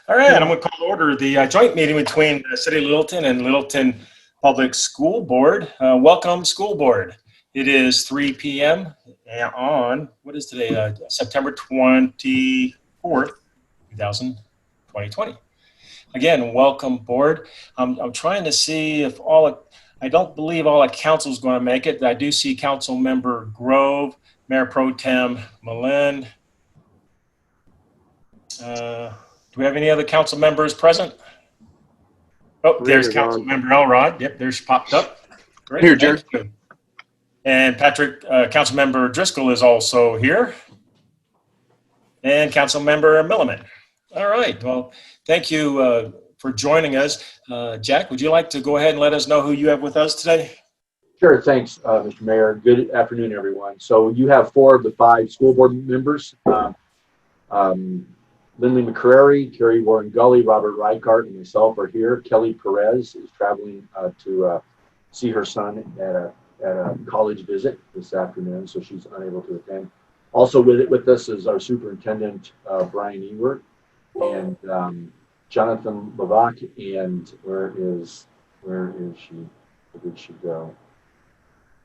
All right, I'm going to call to order the joint meeting between the City of Littleton and Littleton Public School Board. Welcome, School Board. It is 3 p.m. on, what is today, September 24th, 2020. Again, welcome, Board. I'm trying to see if I don't believe all the council is going to make it. I do see Council Member Grove, Mayor Pro Tem Malin. Do we have any other council members present? Oh, there's Council Member Elrod. Yep, there's popped up. Great. Here, Jared. And Patrick, Council Member Driscoll is also here. And Council Member Milliman. All right. Well, thank you for joining us. Jack, would you like to go ahead and let us know who you have with us today? Sure. Thanks, Mr. Mayor. Good afternoon, everyone. So you have 4 of the 5 school board members. Lindley McCrary, Carrie Warren Gully, Robert Reichardt, and myself are here. Kelly Perez is traveling to see her son at a college visit this afternoon, so she's unable to attend. Also with us is our superintendent, Brian Ewert, and Jonathan Levesque. And where is she? Where did she go?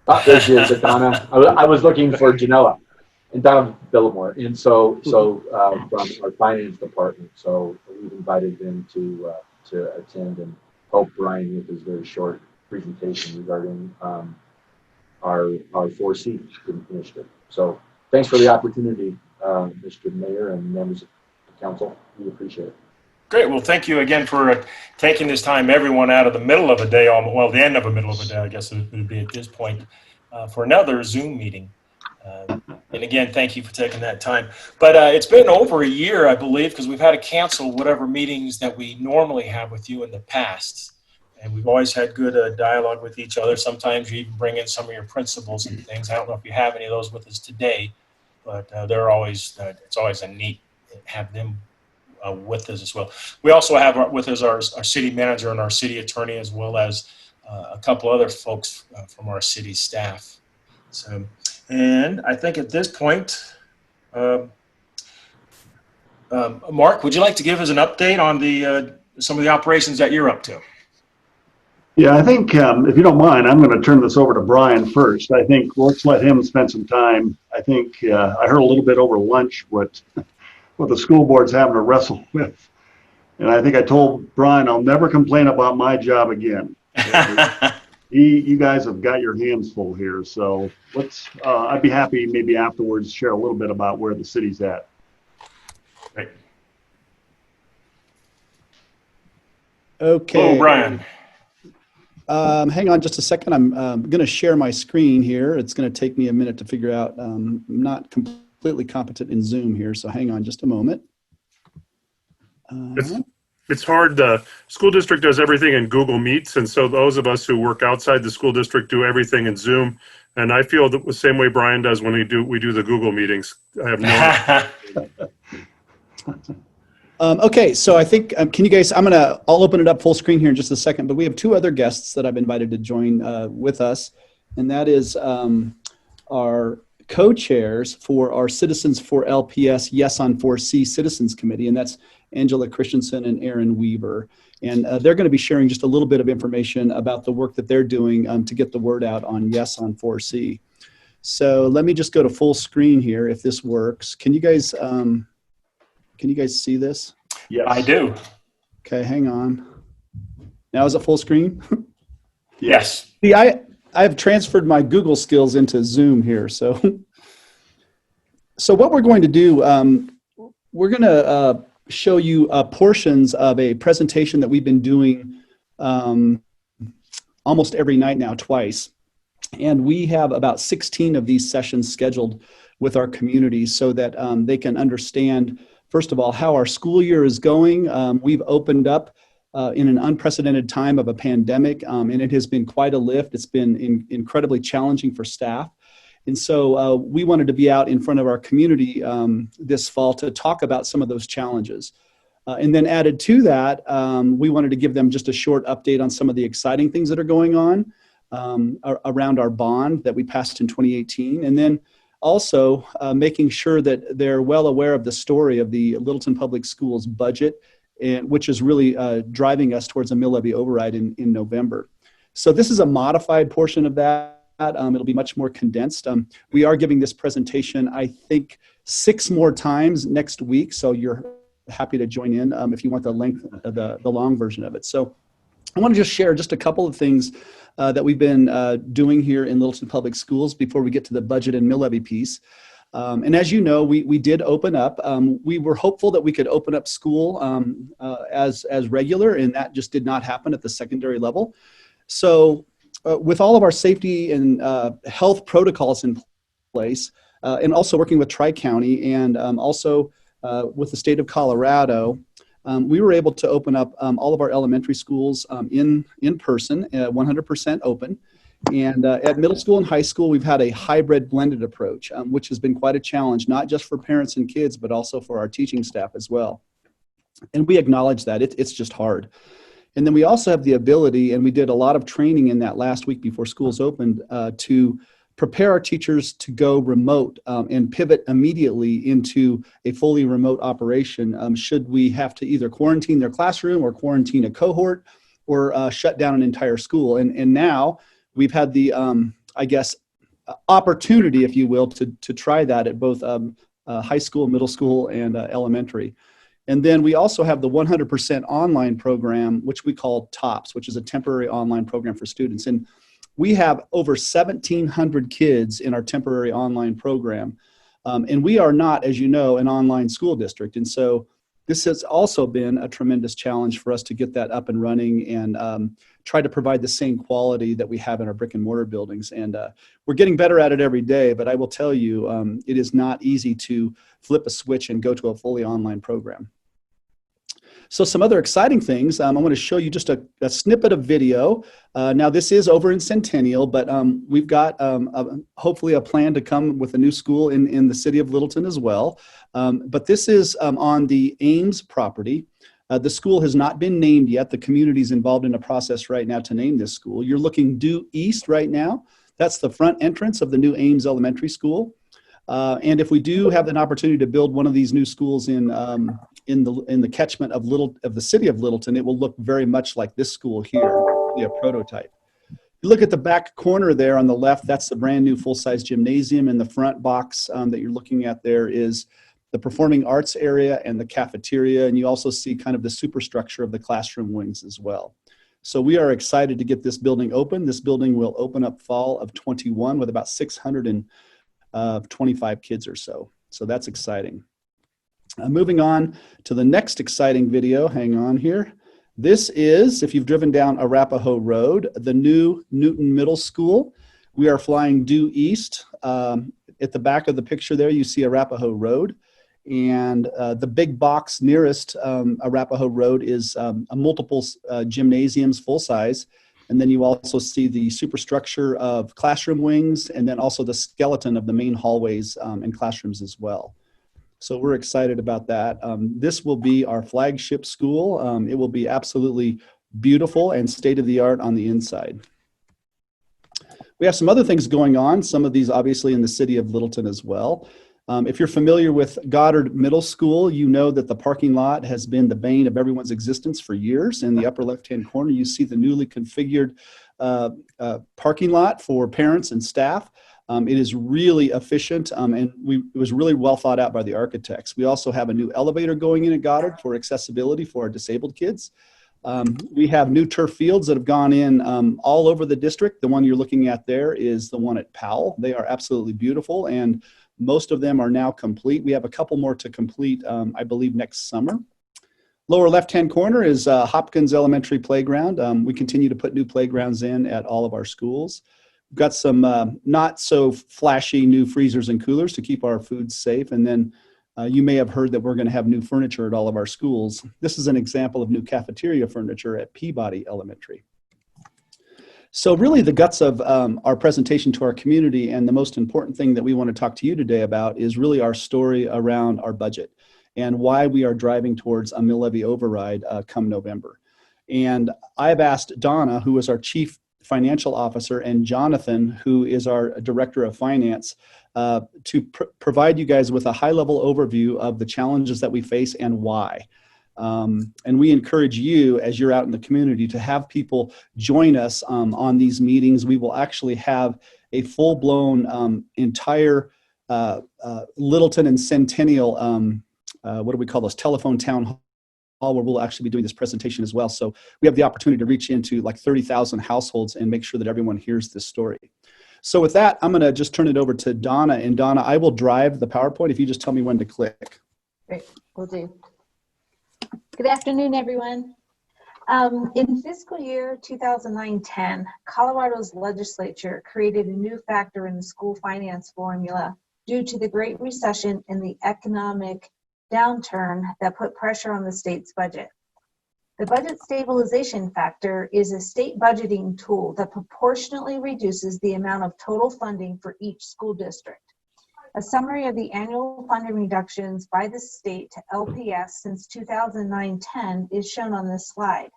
Oh, there she is, Donna. I was looking for Janella. And Donna Billimore, and so from our finance department. So we've invited them to attend and help Brian with his very short presentation regarding our 4C initiative. So thanks for the opportunity, Mr. Mayor and members of the council. We appreciate it. Great. Well, thank you again for taking this time, everyone, out of the middle of a day, well, the end of the middle of a day, I guess it would be at this point, for another Zoom meeting. And again, thank you for taking that time. But it's been over a year, I believe, because we've had to cancel whatever meetings that we normally have with you in the past. And we've always had good dialogue with each other. Sometimes you even bring in some of your principals and things. I don't know if you have any of those with us today, but they're always, it's always a neat to have them with us as well. We also have with us our city manager and our city attorney, as well as a couple other folks from our city staff. So, and I think at this point, Mark, would you like to give us an update on some of the operations that you're up to? Yeah, I think if you don't mind, I'm going to turn this over to Brian first. I think let's let him spend some time. I think I heard a little bit over lunch what the school board's having to wrestle with. And I think I told Brian I'll never complain about my job again. You guys have got your hands full here, so I'd be happy maybe afterwards to share a little bit about where the city's at. Right. Okay. Hello, Brian. Hang on just a second. I'm going to share my screen here. It's going to take me a minute to figure out. I'm not completely competent in Zoom here, so hang on just a moment. It's hard. The school district does everything in Google Meets, and so those of us who work outside the school district do everything in Zoom. And I feel the same way Brian does when we do the Google meetings. I have no. Okay, so I think can you guys? I'll open it up full screen here in just a second. But we have 2 other guests that I've invited to join with us, and that is our co-chairs for our Citizens for LPS Yes on 4C Citizens Committee, and that's Angela Christensen and Aaron Weaver. And they're going to be sharing just a little bit of information about the work that they're doing to get the word out on Yes on 4C. So let me just go to full screen here if this works. Can you guys see this? Yes, I do. Okay, hang on. Now is it full screen? Yes. See, I've transferred my Google skills into Zoom here. So what we're going to do, we're going to show you portions of a presentation that we've been doing almost every night now, twice. And we have about 16 of these sessions scheduled with our community so that they can understand, first of all, how our school year is going. We've opened up in an unprecedented time of a pandemic, and it has been quite a lift. It's been incredibly challenging for staff. And so we wanted to be out in front of our community this fall to talk about some of those challenges. And then added to that, we wanted to give them just a short update on some of the exciting things that are going on around our bond that we passed in 2018. And then also making sure that they're well aware of the story of the Littleton Public Schools budget which is really driving us towards a mill levy override in November. So this is a modified portion of that. It'll be much more condensed. We are giving this presentation, I think, 6 more times next week. So you're happy to join in if you want the length of the long version of it. So I want to just share just a couple of things that we've been doing here in Littleton Public Schools before we get to the budget and mill levy piece. And as you know, we did open up. We were hopeful that we could open up school as regular, and that just did not happen at the secondary level. So with all of our safety and health protocols in place, and also working with Tri-County and also with the state of Colorado, we were able to open up all of our elementary schools in person, 100% open. And at middle school and high school, we've had a hybrid blended approach, which has been quite a challenge, not just for parents and kids, but also for our teaching staff as well. And we acknowledge that it's just hard. And then we also have the ability, and we did a lot of training in that last week before schools opened, to prepare our teachers to go remote and pivot immediately into a fully remote operation should we have to either quarantine their classroom or quarantine a cohort or shut down an entire school. And now we've had the, I guess, opportunity, if you will, to try that at both high school, middle school, and elementary. And then we also have the 100% online program, which we call TOPS, which is a temporary online program for students. And we have over 1,700 kids in our temporary online program. And we are not, as you know, an online school district. And so this has also been a tremendous challenge for us to get that up and running and try to provide the same quality that we have in our brick and mortar buildings. And we're getting better at it every day, but I will tell you, it is not easy to flip a switch and go to a fully online program. So some other exciting things, I want to show you just a snippet of video. Now this is over in Centennial, but we've got hopefully a plan to come with a new school in the city of Littleton as well. But this is on the Ames property. The school has not been named yet. The community is involved in a process right now to name this school. You're looking due east right now. That's the front entrance of the new Ames Elementary School. And if we do have an opportunity to build one of these new schools in the catchment of the city of Littleton, it will look very much like this school here, a prototype. You look at the back corner there on the left, that's the brand new full-size gymnasium. In the front box that you're looking at there is the performing arts area and the cafeteria, and you also see kind of the superstructure of the classroom wings as well. So we are excited to get this building open. This building will open up fall of 21 with about 625 kids or so. So that's exciting. Moving on to the next exciting video, hang on here. This is, if you've driven down Arapahoe Road, the new Newton Middle School. We are flying due east. At the back of the picture there, you see Arapahoe Road. And the big box nearest Arapahoe Road is a multiple gymnasiums, full size. And then you also see the superstructure of classroom wings and then also the skeleton of the main hallways and classrooms as well. So we're excited about that. This will be our flagship school. It will be absolutely beautiful and state-of-the-art on the inside. We have some other things going on, some of these obviously in the city of Littleton as well. If you're familiar with Goddard Middle School, you know that the parking lot has been the bane of everyone's existence for years. In the upper left-hand corner, you see the newly configured parking lot for parents and staff. It is really efficient and it was really well thought out by the architects. We also have a new elevator going in at Goddard for accessibility for our disabled kids. We have new turf fields that have gone in all over the district. The one you're looking at there is the one at Powell. They are absolutely beautiful and most of them are now complete. We have a couple more to complete, I believe, next summer. Lower left-hand corner is Hopkins Elementary Playground. We continue to put new playgrounds in at all of our schools. We've got some not so flashy new freezers and coolers to keep our food safe. And then you may have heard that we're going to have new furniture at all of our schools. This is an example of new cafeteria furniture at Peabody Elementary. So really the guts of our presentation to our community and the most important thing that we want to talk to you today about is really our story around our budget and why we are driving towards a mill levy override come November. And I've asked Donna, who is our Chief Financial Officer, and Jonathan, who is our Director of Finance, to provide you guys with a high-level overview of the challenges that we face and why. And we encourage you, as you're out in the community, to have people join us on these meetings. We will actually have a full-blown entire Littleton and Centennial, what do we call those, telephone town hall, where we'll actually be doing this presentation as well. So we have the opportunity to reach into like 30,000 households and make sure that everyone hears this story. So with that, I'm going to just turn it over to Donna. And Donna, I will drive the PowerPoint if you just tell me when to click. Great, will do. Good afternoon, everyone. In fiscal year 2009-10, Colorado's legislature created a new factor in the school finance formula due to the Great Recession and the economic downturn that put pressure on the state's budget. The budget stabilization factor is a state budgeting tool that proportionately reduces the amount of total funding for each school district. A summary of the annual funding reductions by the state to LPS since 2009-10 is shown on this slide.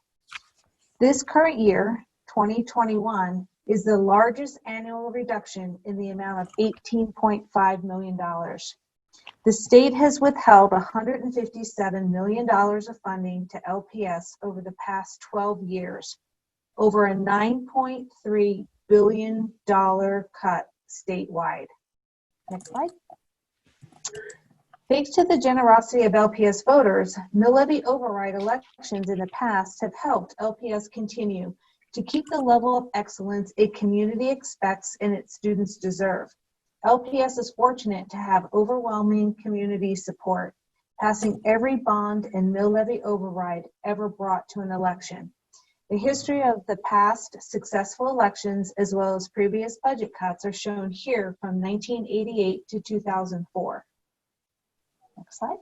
This current year, 2021, is the largest annual reduction in the amount of $18.5 million. The state has withheld $157 million of funding to LPS over the past 12 years, over a $9.3 billion cut statewide. Next slide. Thanks to the generosity of LPS voters, mill levy override elections in the past have helped LPS continue to keep the level of excellence a community expects and its students deserve. LPS is fortunate to have overwhelming community support, passing every bond and mill levy override ever brought to an election. The history of the past successful elections, as well as previous budget cuts, are shown here from 1988 to 2004. Next slide.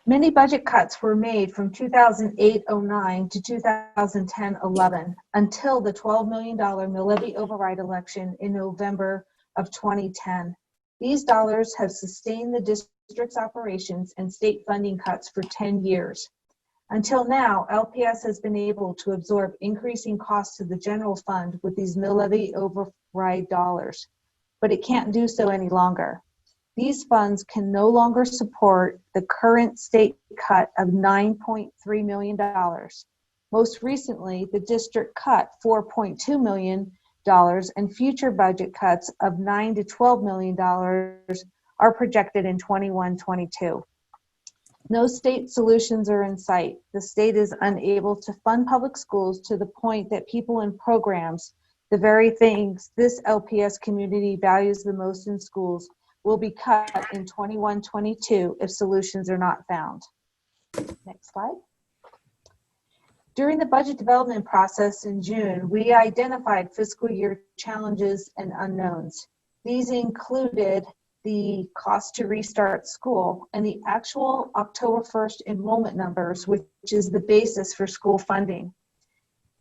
Many budget cuts were made from 2008-09 to 2010-11 until the $12 million mill levy override election in November of 2010. These dollars have sustained the district's operations and state funding cuts for 10 years. Until now, LPS has been able to absorb increasing costs to the general fund with these mill levy override dollars, but it can't do so any longer. These funds can no longer support the current state cut of $9.3 million. Most recently, the district cut $4.2 million, and future budget cuts of $9 to $12 million are projected in 21-22. No state solutions are in sight. The state is unable to fund public schools to the point that people in programs, the very things this LPS community values the most in schools, will be cut in 21-22 if solutions are not found. Next slide. During the budget development process in June, we identified fiscal year challenges and unknowns. These included the cost to restart school and the actual October 1st enrollment numbers, which is the basis for school funding.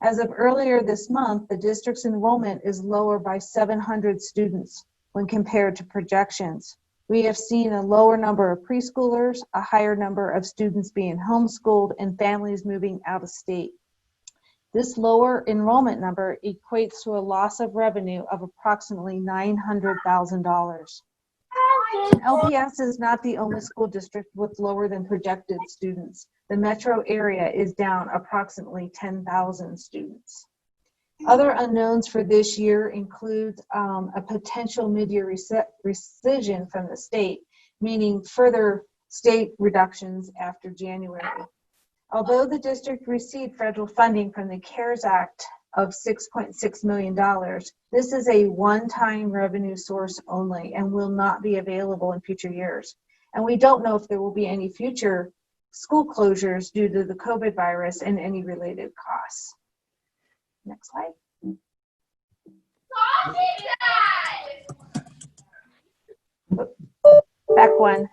As of earlier this month, the district's enrollment is lower by 700 students when compared to projections. We have seen a lower number of preschoolers, a higher number of students being homeschooled, and families moving out of state. This lower enrollment number equates to a loss of revenue of approximately $900,000. LPS is not the only school district with lower than projected students. The metro area is down approximately 10,000 students. Other unknowns for this year include a potential mid-year rescission from the state, meaning further state reductions after January. Although the district received federal funding from the CARES Act of $6.6 million, this is a one-time revenue source only and will not be available in future years. And we don't know if there will be any future school closures due to the COVID virus and any related costs. Next slide. Back one.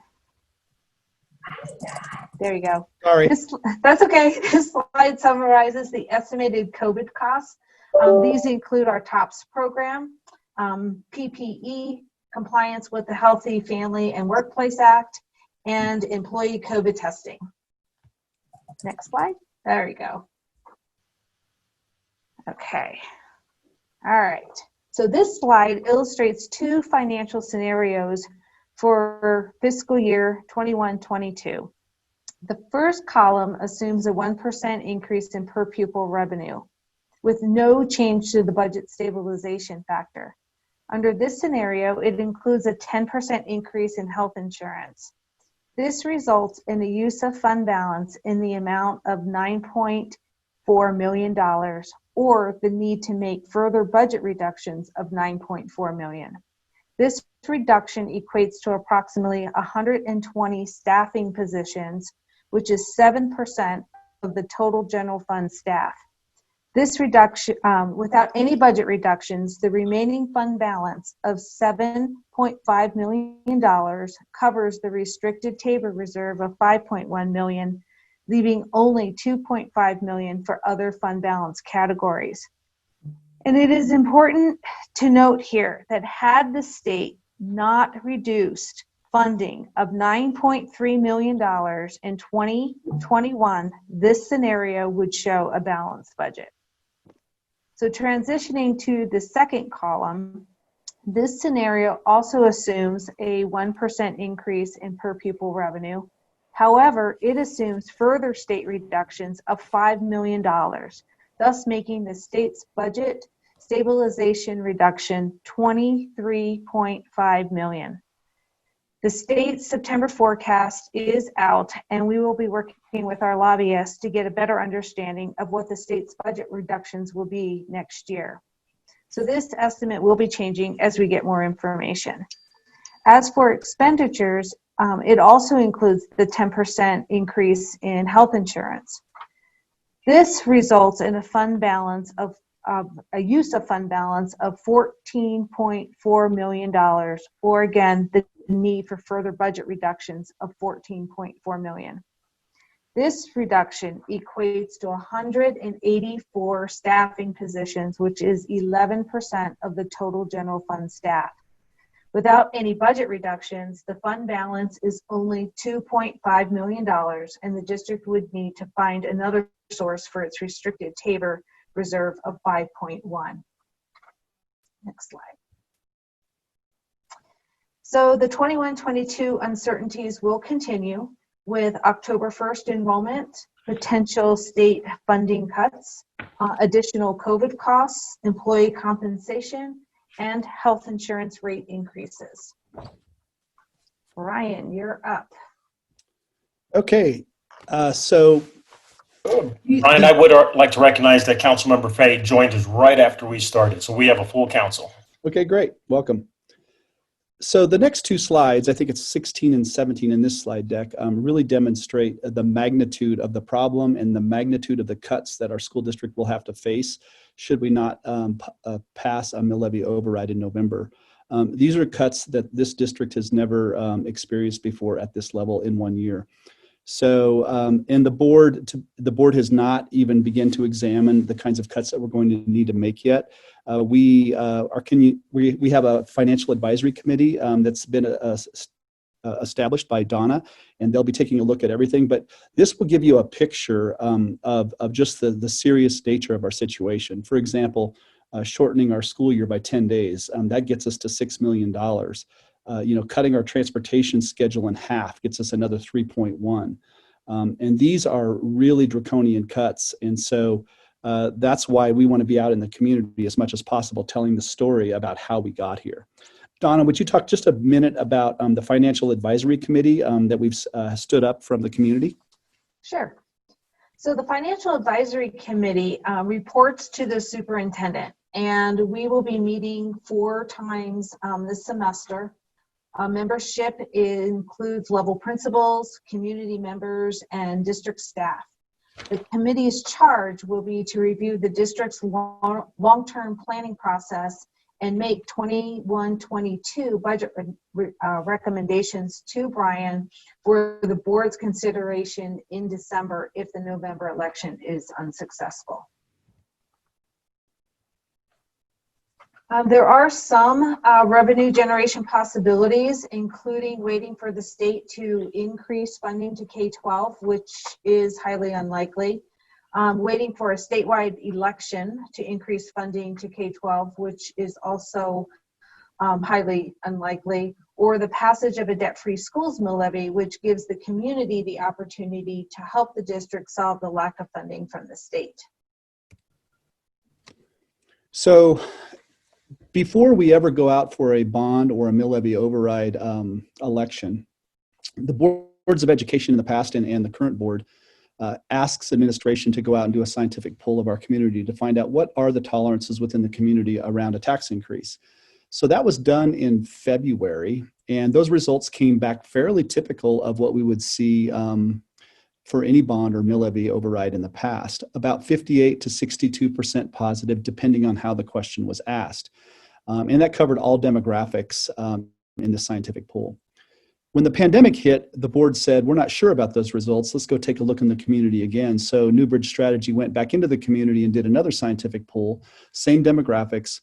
There you go. Sorry. That's okay. This slide summarizes the estimated COVID costs. These include our TOPS program, PPE, compliance with the Healthy Family and Workplace Act, and employee COVID testing. Next slide. There you go. Okay. All right. So this slide illustrates two financial scenarios for fiscal year 21-22. The first column assumes a 1% increase in per pupil revenue, with no change to the budget stabilization factor. Under this scenario, it includes a 10% increase in health insurance. This results in the use of fund balance in the amount of $9.4 million, or the need to make further budget reductions of $9.4 million. This reduction equates to approximately 120 staffing positions, which is 7% of the total general fund staff. This reduction, without any budget reductions, the remaining fund balance of $7.5 million covers the restricted TABOR reserve of $5.1 million, leaving only $2.5 million for other fund balance categories. And it is important to note here that had the state not reduced funding of $9.3 million in 2021, this scenario would show a balanced budget. So transitioning to the second column, this scenario also assumes a 1% increase in per pupil revenue. However, it assumes further state reductions of $5 million, thus making the state's budget stabilization reduction $23.5 million. The state's September forecast is out, and we will be working with our lobbyists to get a better understanding of what the state's budget reductions will be next year. So this estimate will be changing as we get more information. As for expenditures, it also includes the 10% increase in health insurance. This results in a fund balance of a use of fund balance of $14.4 million, or again, the need for further budget reductions of $14.4 million. This reduction equates to 184 staffing positions, which is 11% of the total general fund staff. Without any budget reductions, the fund balance is only $2.5 million, and the district would need to find another source for its restricted TABOR reserve of 5.1. Next slide. So the 21-22 uncertainties will continue with October 1st enrollment, potential state funding cuts, additional COVID costs, employee compensation, and health insurance rate increases. Brian, you're up. Okay, so Brian, I would like to recognize that Councilmember Fay joined us right after we started, so we have a full council. okay, great, welcome. So the next two slides, I think it's 16 and 17 in this slide deck, really demonstrate the magnitude of the problem and the magnitude of the cuts that our school district will have to face should we not pass a mill levy override in November. These are cuts that this district has never experienced before at this level in 1 year. So, and the board has not even begun to examine the kinds of cuts that we're going to need to make yet. We have a financial advisory committee that's been established by Donna, and they'll be taking a look at everything. But this will give you a picture of just the serious nature of our situation. For example, shortening our school year by 10 days, that gets us to $6 million. Cutting our transportation schedule in half gets us another 3.1. And these are really draconian cuts. And so that's why we want to be out in the community as much as possible, telling the story about how we got here. Donna, would you talk just a minute about the financial advisory committee that we've stood up from the community? Sure. So the financial advisory committee reports to the superintendent, and we will be meeting 4 times this semester. Membership includes level principals, community members, and district staff. The committee's charge will be to review the district's long-term planning process and make 21-22 budget recommendations to Brian for the board's consideration in December if the November election is unsuccessful. There are some revenue generation possibilities, including waiting for the state to increase funding to K-12, which is highly unlikely. Waiting for a statewide election to increase funding to K-12, which is also highly unlikely, or the passage of a debt-free schools mill levy, which gives the community the opportunity to help the district solve the lack of funding from the state. So before we ever go out for a bond or a mill levy override election, the boards of education in the past and the current board asks administration to go out and do a scientific poll of our community to find out what are the tolerances within the community around a tax increase. So that was done in February, and those results came back fairly typical of what we would see for any bond or mill levy override in the past, about 58 to 62% positive, depending on how the question was asked. And that covered all demographics in the scientific poll. When the pandemic hit, the board said, we're not sure about those results. Let's go take a look in the community again. So Newbridge Strategy went back into the community and did another scientific poll, same demographics.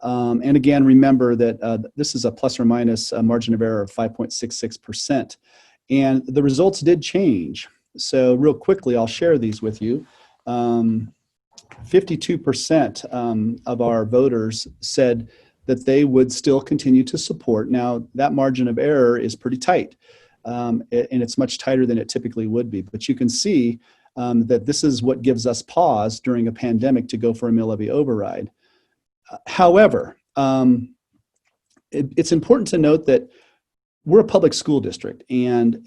And again, remember that this is a plus or minus margin of error of 5.66%. And the results did change. So real quickly, I'll share these with you. 52% of our voters said that they would still continue to support. Now, that margin of error is pretty tight, and it's much tighter than it typically would be. But you can see that this is what gives us pause during a pandemic to go for a mill levy override. However, it's important to note that we're a public school district, and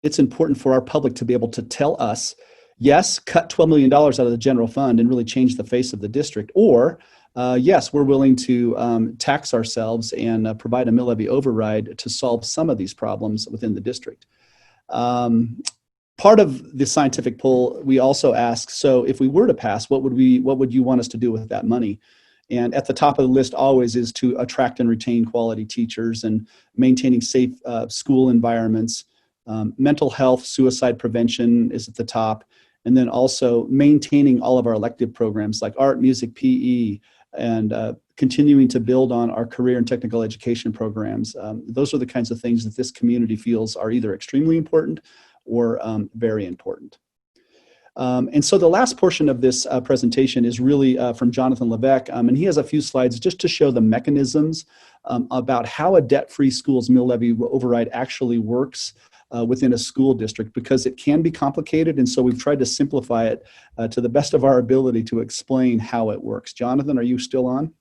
it's important for our public to be able to tell us, yes, cut $12 million out of the general fund and really change the face of the district, or yes, we're willing to tax ourselves and provide a mill levy override to solve some of these problems within the district. Part of the scientific poll, we also asked, so if we were to pass, what would you want us to do with that money? And at the top of the list always is to attract and retain quality teachers and maintaining safe school environments. Mental health, suicide prevention is at the top. And then also maintaining all of our elective programs like art, music, PE, and continuing to build on our career and technical education programs. Those are the kinds of things that this community feels are either extremely important or very important. And so the last portion of this presentation is really from Jonathan Levesque, and he has a few slides just to show the mechanisms about how a debt-free schools mill levy override actually works within a school district, because it can be complicated, and so we've tried to simplify it to the best of our ability to explain how it works. Jonathan, are you still on?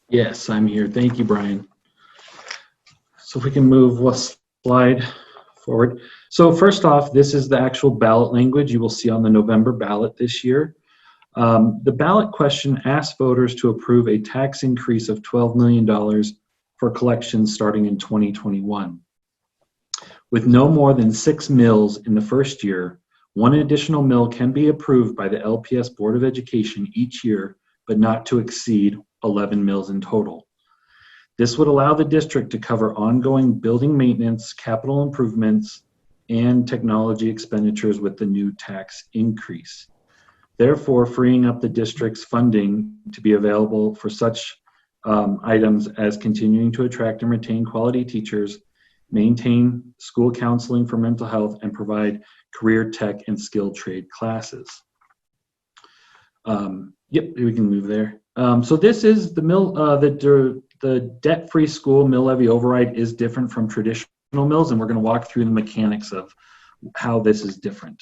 Yes, I'm here. Thank you, Brian. So if we can move one slide forward. So first off, this is the actual ballot language you will see on the November ballot this year. The ballot question asks voters to approve a tax increase of $12 million for collections starting in 2021. With no more than 6 mills in the first year, one additional mill can be approved by the LPS Board of Education each year, but not to exceed 11 mills in total. This would allow the district to cover ongoing building maintenance, capital improvements, and technology expenditures with the new tax increase. Therefore, freeing up the district's funding to be available for such items as continuing to attract and retain quality teachers, maintain school counseling for mental health, and provide career tech and skilled trade classes. Yep, we can move there. So this is the mill, the debt-free school mill levy override is different from traditional mills, and we're going to walk through the mechanics of how this is different.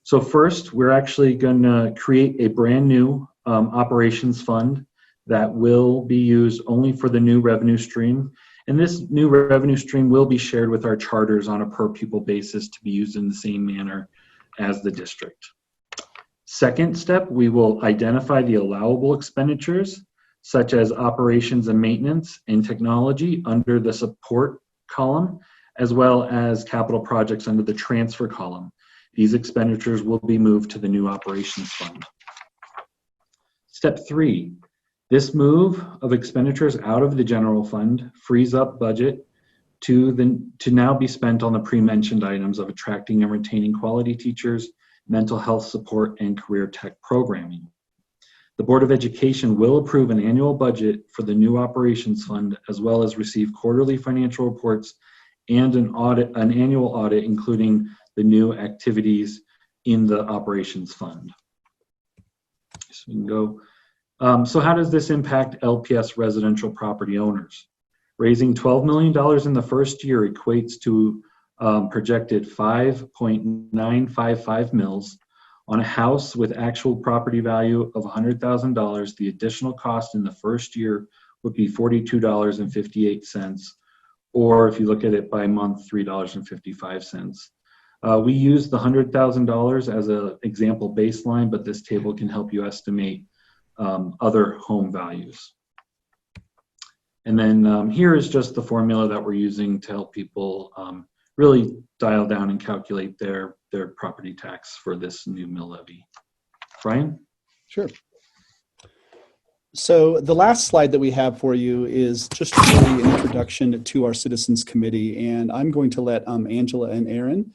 So first, we're actually going to create a brand new operations fund that will be used only for the new revenue stream. And this new revenue stream will be shared with our charters on a per pupil basis to be used in the same manner as the district. Second step, we will identify the allowable expenditures, such as operations and maintenance and technology under the support column, as well as capital projects under the transfer column. These expenditures will be moved to the new operations fund. Step 3, this move of expenditures out of the general fund frees up budget to now be spent on the pre-mentioned items of attracting and retaining quality teachers, mental health support, and career tech programming. The Board of Education will approve an annual budget for the new operations fund, as well as receive quarterly financial reports and an annual audit, including the new activities in the operations fund. So we can go. So how does this impact LPS residential property owners? Raising $12 million in the first year equates to projected 5.955 mils. On a house with actual property value of $100,000, the additional cost in the first year would be $42.58, or if you look at it by month, $3.55. We use the $100,000 as an example baseline, but this table can help you estimate other home values. And then here is just the formula that we're using to help people really dial down and calculate their property tax for this new mill levy. Brian? Sure. So the last slide that we have for you is just really an introduction to our Citizens Committee, and I'm going to let Angela and Aaron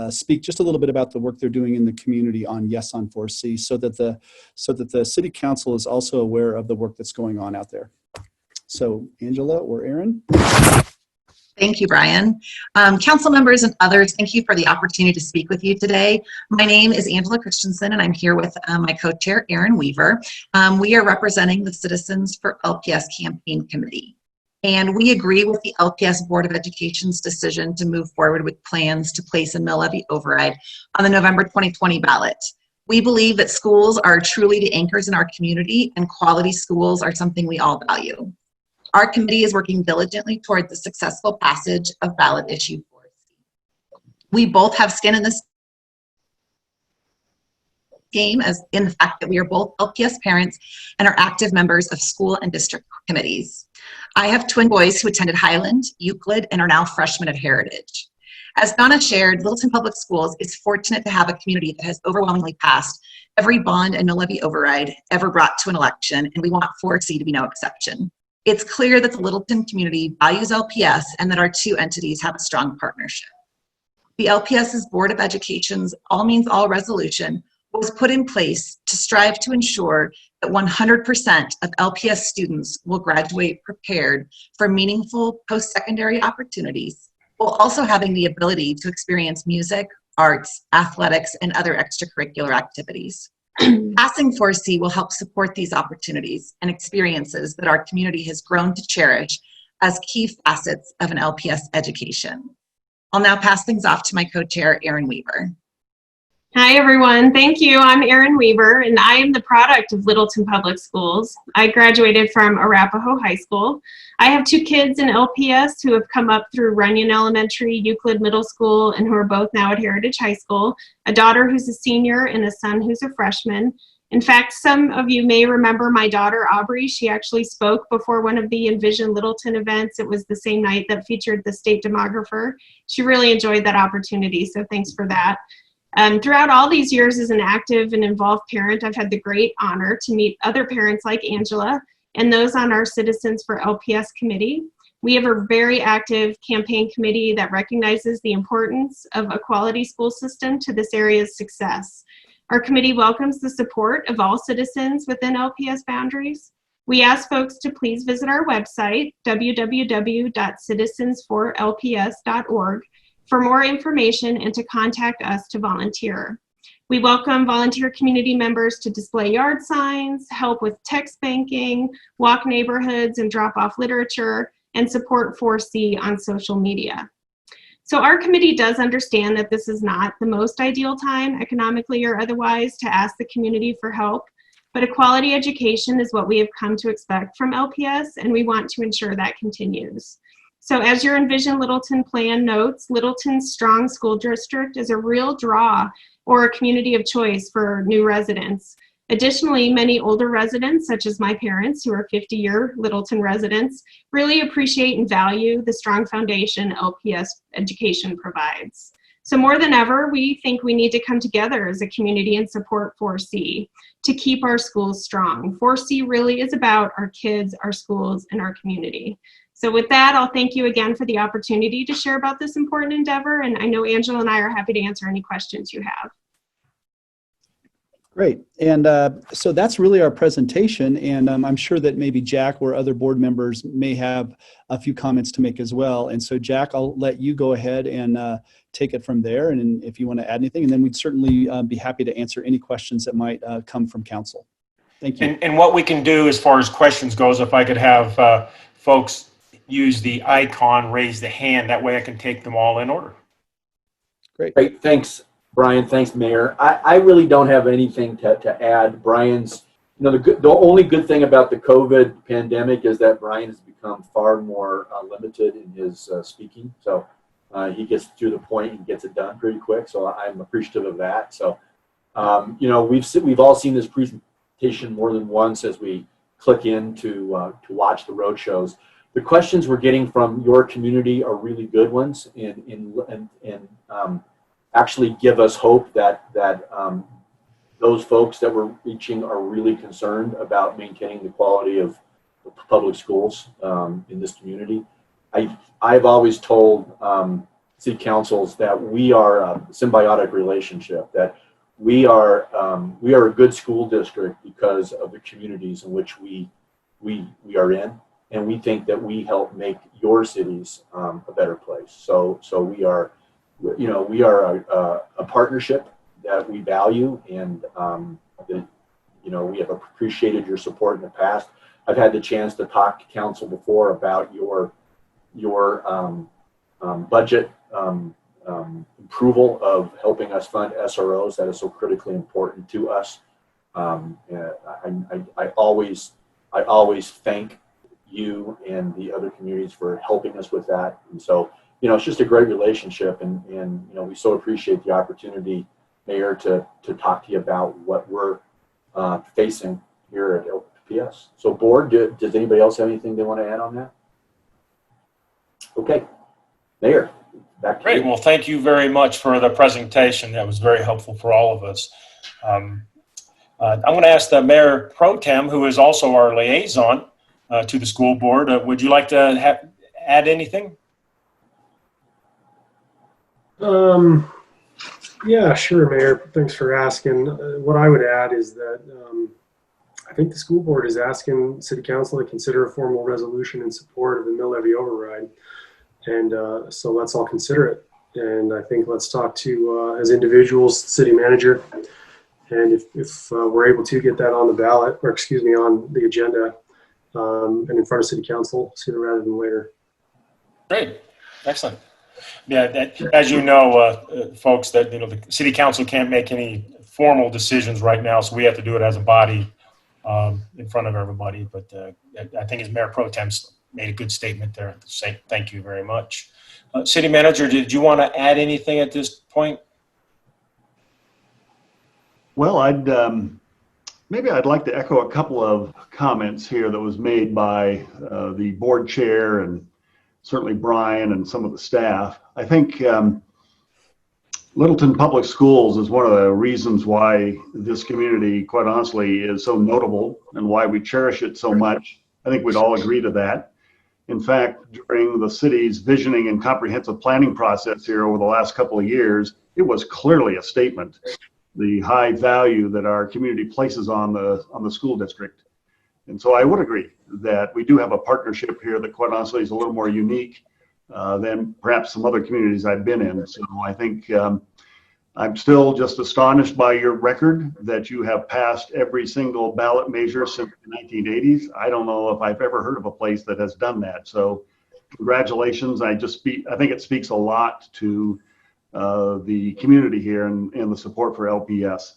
speak just a little bit about the work they're doing in the community on Yes on 4C, so that the City Council is also aware of the work that's going on out there. So Angela or Aaron? Thank you, Brian. Council members and others, thank you for the opportunity to speak with you today. My name is Angela Christensen, and I'm here with my co-chair, Aaron Weaver. We are representing the Citizens for LPS Campaign Committee. And we agree with the LPS Board of Education's decision to move forward with plans to place a mill levy override on the November 2020 ballot. We believe that schools are truly the anchors in our community, and quality schools are something we all value. Our committee is working diligently toward the successful passage of ballot issue 4C. We both have skin in this game, as in the fact that we are both LPS parents and are active members of school and district committees. I have twin boys who attended Highland, Euclid, and are now freshmen at Heritage. As Donna shared, Littleton Public Schools is fortunate to have a community that has overwhelmingly passed every bond and mill levy override ever brought to an election, and we want 4C to be no exception. It's clear that the Littleton community values LPS and that our two entities have a strong partnership. The LPS's Board of Education's All Means All resolution was put in place to strive to ensure that 100% of LPS students will graduate prepared for meaningful post-secondary opportunities, while also having the ability to experience music, arts, athletics, and other extracurricular activities. Passing 4C will help support these opportunities and experiences that our community has grown to cherish as key facets of an LPS education. I'll now pass things off to my co-chair, Aaron Weaver. Hi, everyone. Thank you. I'm Aaron Weaver, and I am the product of Littleton Public Schools. I graduated from Arapahoe High School. I have two kids in LPS who have come up through Runyon Elementary, Euclid Middle School, and who are both now at Heritage High School, a daughter who's a senior and a son who's a freshman. In fact, some of you may remember my daughter, Aubrey. She actually spoke before one of the Envision Littleton events. It was the same night that featured the state demographer. She really enjoyed that opportunity, so thanks for that. Throughout all these years as an active and involved parent, I've had the great honor to meet other parents like Angela and those on our Citizens for LPS committee. We have a very active campaign committee that recognizes the importance of a quality school system to this area's success. Our committee welcomes the support of all citizens within LPS boundaries. We ask folks to please visit our website, www.citizensforlps.org, for more information and to contact us to volunteer. We welcome volunteer community members to display yard signs, help with text banking, walk neighborhoods and drop off literature, and support 4C on social media. So our committee does understand that this is not the most ideal time, economically or otherwise, to ask the community for help, but a quality education is what we have come to expect from LPS, and we want to ensure that continues. So as your Envision Littleton plan notes, Littleton's strong school district is a real draw or a community of choice for new residents. Additionally, many older residents, such as my parents, who are 50-year Littleton residents, really appreciate and value the strong foundation LPS education provides. So more than ever, we think we need to come together as a community and support 4C to keep our schools strong. 4C really is about our kids, our schools, and our community. So with that, I'll thank you again for the opportunity to share about this important endeavor, and I know Angela and I are happy to answer any questions you have. Great. And so that's really our presentation, and I'm sure that maybe Jack or other board members may have a few comments to make as well. And so Jack, I'll let you go ahead and take it from there, and if you want to add anything, and then we'd certainly be happy to answer any questions that might come from council. Thank you. And what we can do as far as questions goes, if I could have folks use the icon, raise the hand. That way I can take them all in order. Great, thanks, Brian. Thanks, Mayor. I really don't have anything to add. Brian's, the only good thing about the COVID pandemic is that Brian has become far more limited in his speaking. So he gets to the point and gets it done pretty quick. So I'm appreciative of that. So, we've all seen this presentation more than once as we click in to watch the road shows. The questions we're getting from your community are really good ones, and actually give us hope that those folks that we're reaching are really concerned about maintaining the quality of public schools in this community. I've always told city councils that we are a symbiotic relationship, that we are a good school district because of the communities in which we are in. And we think that we help make your cities a better place. So we are a partnership that we value, and we have appreciated your support in the past. I've had the chance to talk to council before about your budget approval of helping us fund SROs. That is so critically important to us. I always thank you and the other communities for helping us with that. And so, it's just a great relationship, and we so appreciate the opportunity, Mayor, to talk to you about what we're facing here at LPS. So, board, does anybody else have anything they want to add on that? Okay, Mayor, back to you. Great. Well, thank you very much for the presentation. That was very helpful for all of us. I'm going to ask the Mayor Pro Tem, who is also our liaison to the school board. Would you like to add anything? Yeah, sure, Mayor. Thanks for asking. What I would add is that I think the school board is asking City Council to consider a formal resolution in support of the mill levy override. And so let's all consider it. And I think let's talk to, as individuals, the city manager. And if we're able to get that on the ballot, or excuse me, on the agenda and in front of City Council sooner rather than later. Great. Excellent. Yeah, as you know, folks, that the City Council can't make any formal decisions right now, so we have to do it as a body in front of everybody. But I think as Mayor Pro Tem made a good statement there. Say thank you very much. City Manager, did you want to add anything at this point? Well, maybe I'd like to echo a couple of comments here that was made by the board chair and certainly Brian and some of the staff. I think Littleton Public Schools is one of the reasons why this community, quite honestly, is so notable and why we cherish it so much. I think we'd all agree to that. In fact, during the city's visioning and comprehensive planning process here over the last couple of years, it was clearly a statement, the high value that our community places on the school district. And so I would agree that we do have a partnership here that quite honestly is a little more unique than perhaps some other communities I've been in. So I think I'm still just astonished by your record that you have passed every single ballot measure since the 1980s. I don't know if I've ever heard of a place that has done that. So congratulations. I think it speaks a lot to the community here and the support for LPS.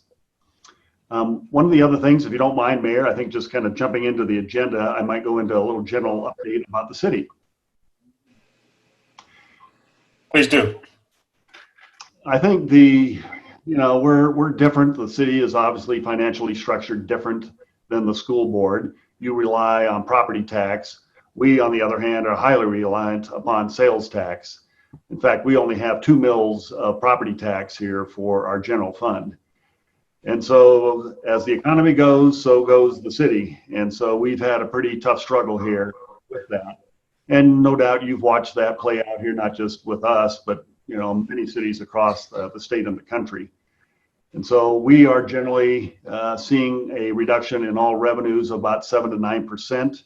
One of the other things, if you don't mind, Mayor, I think just kind of jumping into the agenda, I might go into a little general update about the city. Please do. I think we're different. The city is obviously financially structured different than the school board. You rely on property tax. We, on the other hand, are highly reliant upon sales tax. In fact, we only have 2 mills of property tax here for our general fund. And so as the economy goes, so goes the city. And so we've had a pretty tough struggle here with that. And no doubt you've watched that play out here, not just with us, but many cities across the state and the country. And so we are generally seeing a reduction in all revenues of about 7 to 9%.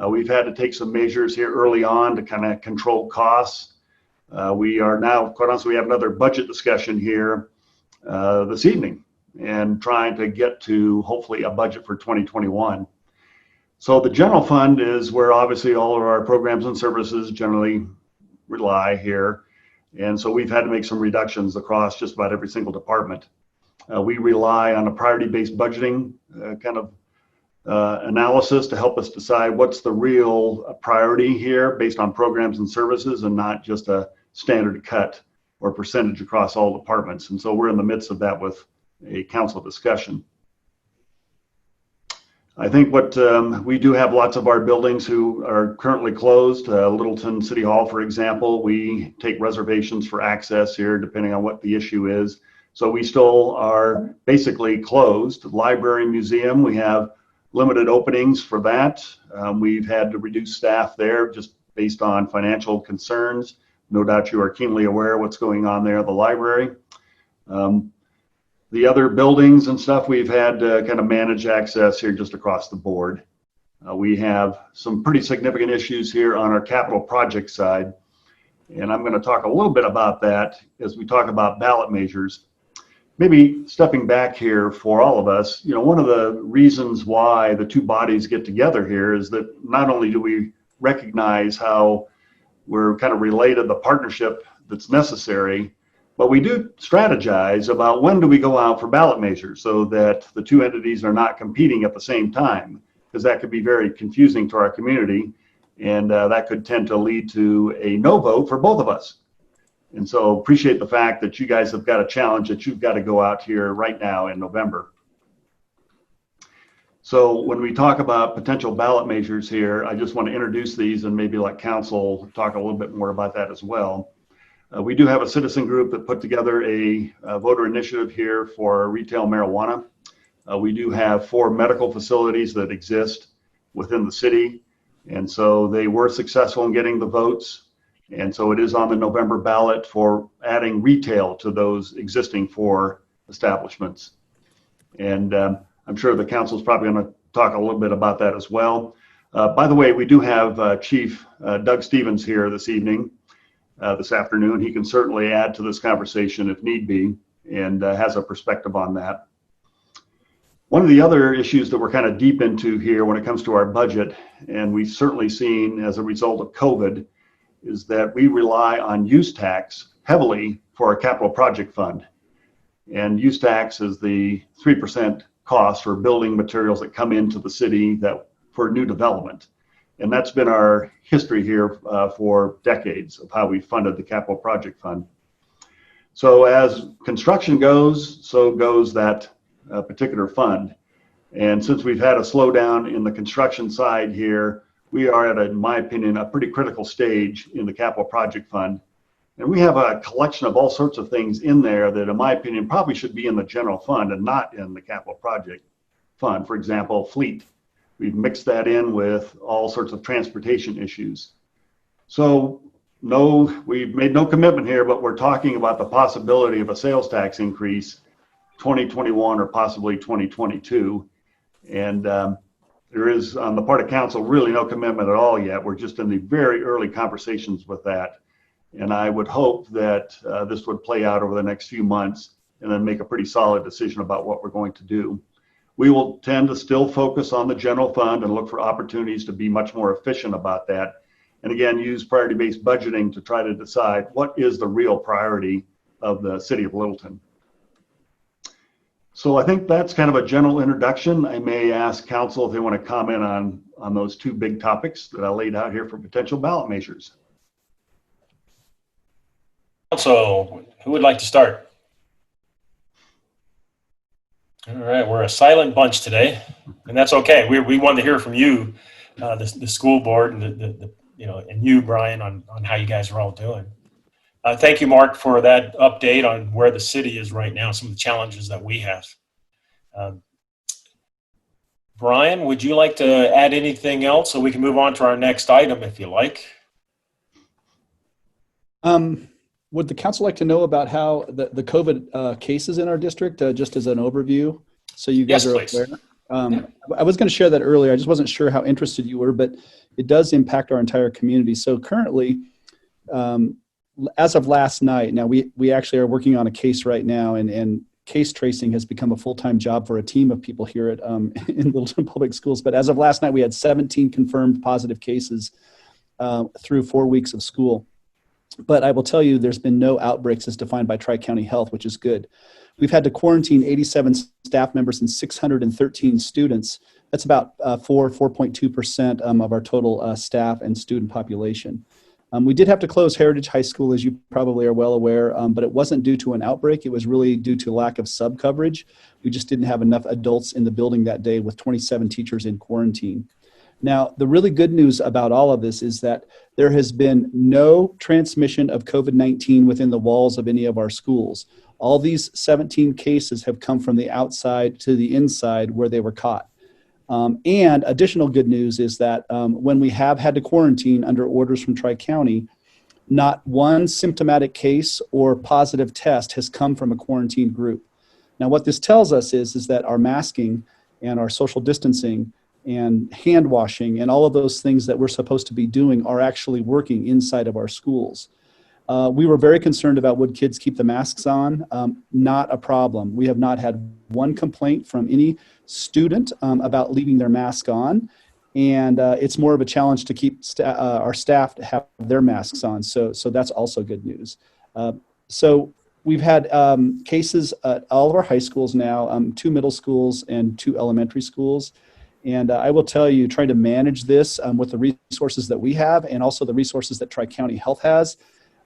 We've had to take some measures here early on to kind of control costs. We are now, quite honestly, we have another budget discussion here this evening and trying to get to hopefully a budget for 2021. So the general fund is where obviously all of our programs and services generally rely here. And so we've had to make some reductions across just about every single department. We rely on a priority-based budgeting analysis to help us decide what's the real priority here based on programs and services, and not just a standard cut or percentage across all departments. And so we're in the midst of that with a council discussion. I think what we do have lots of our buildings who are currently closed. Littleton City Hall, for example, we take reservations for access here depending on what the issue is. So we still are basically closed. Library, museum, we have limited openings for that. We've had to reduce staff there just based on financial concerns. No doubt you are keenly aware of what's going on there at the library. The other buildings and stuff, we've had to kind of manage access here just across the board. We have some pretty significant issues here on our capital project side, and I'm going to talk a little bit about that as we talk about ballot measures. Maybe stepping back here for all of us, one of the reasons why the two bodies get together here is that not only do we recognize how we're kind of related, the partnership that's necessary, but we do strategize about when do we go out for ballot measures so that the two entities are not competing at the same time, because that could be very confusing to our community, and that could tend to lead to a no vote for both of us. And so appreciate the fact that you guys have got a challenge that you've got to go out here right now in November. So when we talk about potential ballot measures here, I just want to introduce these and maybe let council talk a little bit more about that as well. We do have a citizen group that put together a voter initiative here for retail marijuana. We do have 4 medical facilities that exist within the city, and so they were successful in getting the votes. And so it is on the November ballot for adding retail to those existing 4 establishments. And I'm sure the council is probably going to talk a little bit about that as well. By the way, we do have Chief Doug Stevens here this evening. This afternoon. He can certainly add to this conversation if need be, and has a perspective on that. One of the other issues that we're kind of deep into here when it comes to our budget, and we've certainly seen as a result of COVID, is that we rely on use tax heavily for our capital project fund. And use tax is the 3% cost for building materials that come into the city for new development. And that's been our history here for decades of how we funded the capital project fund. So as construction goes, so goes that particular fund. And since we've had a slowdown in the construction side here, we are at, in my opinion, a pretty critical stage in the capital project fund. And we have a collection of all sorts of things in there that, in my opinion, probably should be in the general fund and not in the capital project fund. For example, fleet. We've mixed that in with all sorts of transportation issues. So no, we've made no commitment here, but we're talking about the possibility of a sales tax increase 2021 or possibly 2022. And there is, on the part of council, really no commitment at all yet. We're just in the very early conversations with that. And I would hope that this would play out over the next few months and then make a pretty solid decision about what we're going to do. We will tend to still focus on the general fund and look for opportunities to be much more efficient about that. And again, use priority-based budgeting to try to decide what is the real priority of the city of Littleton. So I think that's kind of a general introduction. I may ask council if they want to comment on those 2 big topics that I laid out here for potential ballot measures. So who would like to start? All right, we're a silent bunch today, and that's okay. We want to hear from you, the school board, and and you, Brian, on how you guys are all doing. Thank you, Mark, for that update on where the city is right now, some of the challenges that we have. Brian, would you like to add anything else so we can move on to our next item, if you like? Would the council like to know about how the COVID cases in our district, just as an overview, so you guys are aware? I was going to share that earlier. I just wasn't sure how interested you were, but it does impact our entire community. So currently, as of last night, now we actually are working on a case right now, and case tracing has become a full-time job for a team of people here at in Littleton Public Schools. But as of last night, we had 17 confirmed positive cases through 4 weeks of school. But I will tell you, there's been no outbreaks as defined by Tri-County Health, which is good. We've had to quarantine 87 staff members and 613 students. That's about 4.2% of our total staff and student population. We did have to close Heritage High School, as you probably are well aware, but it wasn't due to an outbreak. It was really due to lack of sub-coverage. We just didn't have enough adults in the building that day with 27 teachers in quarantine. Now, the really good news about all of this is that there has been no transmission of COVID-19 within the walls of any of our schools. All these 17 cases have come from the outside to the inside where they were caught. And additional good news is that when we have had to quarantine under orders from Tri-County, not one symptomatic case or positive test has come from a quarantine group. Now, what this tells us is that our masking and our social distancing and hand washing and all of those things that we're supposed to be doing are actually working inside of our schools. We were very concerned about would kids keep the masks on. Not a problem. We have not had one complaint from any student about leaving their mask on. And it's more of a challenge to keep our staff to have their masks on. So that's also good news. So we've had cases at all of our high schools now, 2 middle schools and 2 elementary schools. And I will tell you, trying to manage this with the resources that we have and also the resources that Tri-County Health has,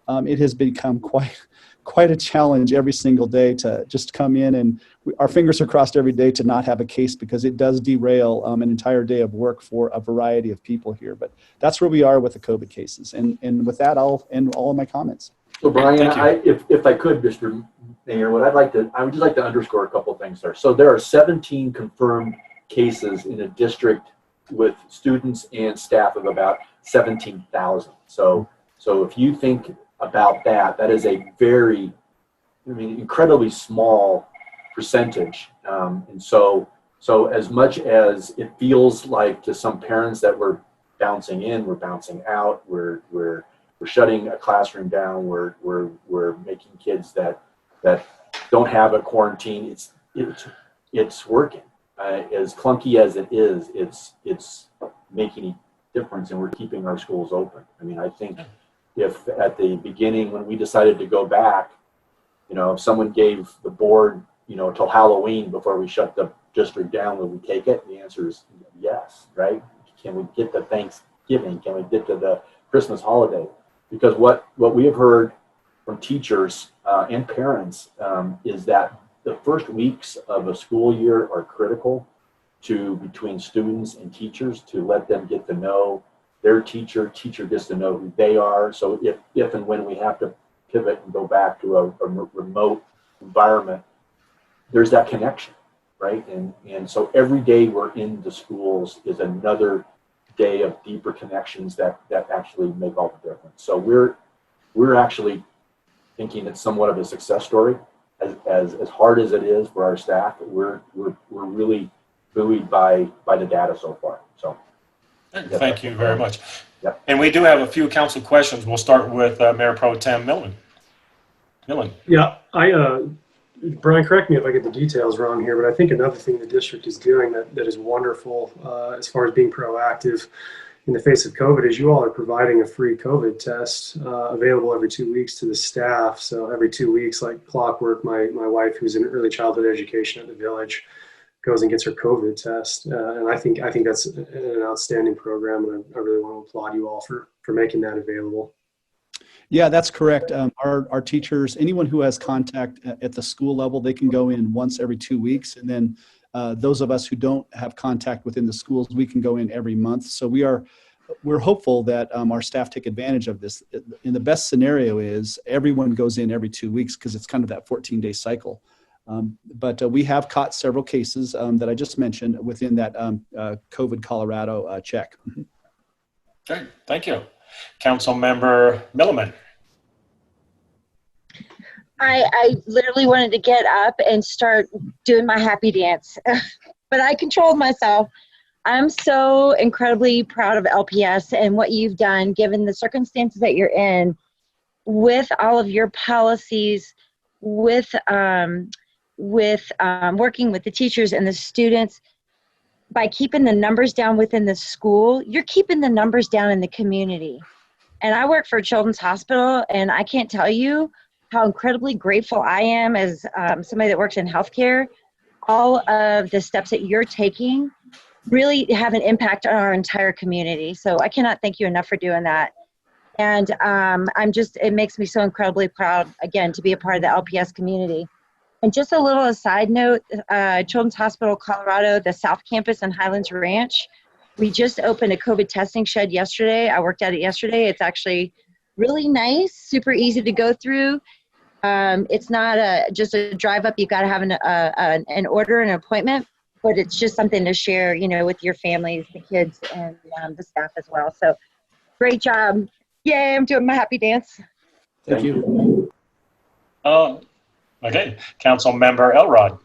it has become quite a challenge every single day to just come in, and our fingers are crossed every day to not have a case, because it does derail an entire day of work for a variety of people here. But that's where we are with the COVID cases. And with that, I'll end all of my comments. So Brian, if I could, Mr. Mayor, I would just like to underscore a couple of things there. So there are 17 confirmed cases in a district with students and staff of about 17,000. So if you think about that, that is a very, incredibly small percentage. And so as much as it feels like to some parents that we're bouncing in, we're bouncing out, we're shutting a classroom down, we're making kids that don't have a quarantine, it's working. As clunky as it is, it's making a difference, and we're keeping our schools open. I think if at the beginning when we decided to go back, if someone gave the board, till Halloween before we shut the district down, would we take it? The answer is yes, right? Can we get to Thanksgiving? Can we get to the Christmas holiday? Because what we have heard from teachers and parents is that the first weeks of a school year are critical between students and teachers, to let them get to know their teacher gets to know who they are. So if and when we have to pivot and go back to a remote environment, there's that connection, right? And so every day we're in the schools is another day of deeper connections that actually make all the difference. So we're actually thinking it's somewhat of a success story. As hard as it is for our staff, we're really buoyed by the data so far. So thank you very much. Yep. And we do have a few council questions. We'll start with Mayor Pro Tem Millen. Yeah, Brian, correct me if I get the details wrong here, but I think another thing the district is doing that is wonderful as far as being proactive in the face of COVID is you all are providing a free COVID test available every 2 weeks to the staff. So every 2 weeks, like clockwork, my wife, who's in early childhood education at the village, goes and gets her COVID test. And I think that's an outstanding program, and I really want to applaud you all for making that available. Yeah, that's correct. Our teachers, anyone who has contact at the school level, they can go in once every 2 weeks. And then those of us who don't have contact within the schools, we can go in every month. So we're hopeful that our staff take advantage of this. In the best scenario is everyone goes in every 2 weeks, because it's kind of that 14-day cycle. But we have caught several cases that I just mentioned within that COVID Colorado check. Great, thank you. Council Member Milliman. I literally wanted to get up and start doing my happy dance, but I controlled myself. I'm so incredibly proud of LPS and what you've done, given the circumstances that you're in, with all of your policies, with with working with the teachers and the students, by keeping the numbers down within the school, you're keeping the numbers down in the community. And I work for Children's Hospital, and I can't tell you how incredibly grateful I am as somebody that works in healthcare. All of the steps that you're taking really have an impact on our entire community. So I cannot thank you enough for doing that. And it makes me so incredibly proud, again, to be a part of the LPS community. And just a little aside note, Children's Hospital Colorado, the South Campus and Highlands Ranch, we just opened a COVID testing shed yesterday. I worked at it yesterday. It's actually really nice, super easy to go through. It's not just a drive up. You've got to have an order, an appointment, but it's just something to share, with your families, the kids, and the staff as well. So great job. Yay, I'm doing my happy dance. Thank you. Okay, Council Member Elrod.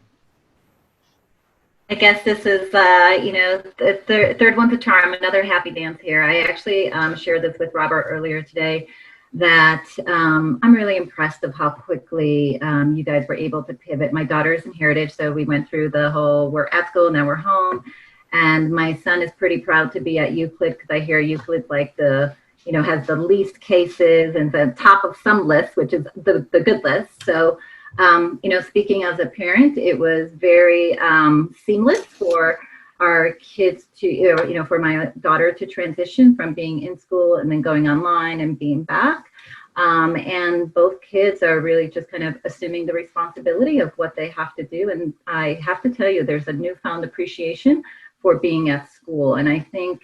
I guess this is, the third one's a charm, another happy dance here. I actually shared this with Robert earlier today, that I'm really impressed of how quickly you guys were able to pivot. My daughter's in Heritage, so we went through the whole, we're at school, now we're home. And my son is pretty proud to be at Euclid, because I hear Euclid's like has the least cases and the top of some lists, which is the good list. So, speaking as a parent, it was very seamless for our kids to, for my daughter to transition from being in school and then going online and being back. And both kids are really just kind of assuming the responsibility of what they have to do. And I have to tell you, there's a newfound appreciation for being at school. And I think,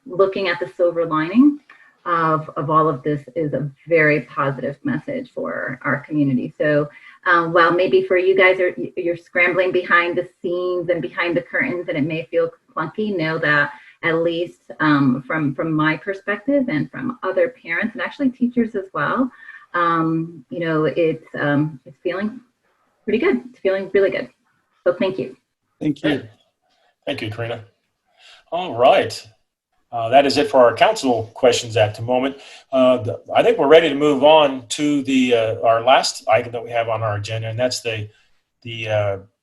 looking at the silver lining of all of this is a very positive message for our community. So while maybe for you guys you're scrambling behind the scenes and behind the curtains and it may feel clunky, know that at least from my perspective and from other parents and actually teachers as well, it's feeling pretty good. It's feeling really good. So thank you. Thank you. Thank you, Karina. All right. That is it for our council questions at the moment. I think we're ready to move on to our last item that we have on our agenda, and that's the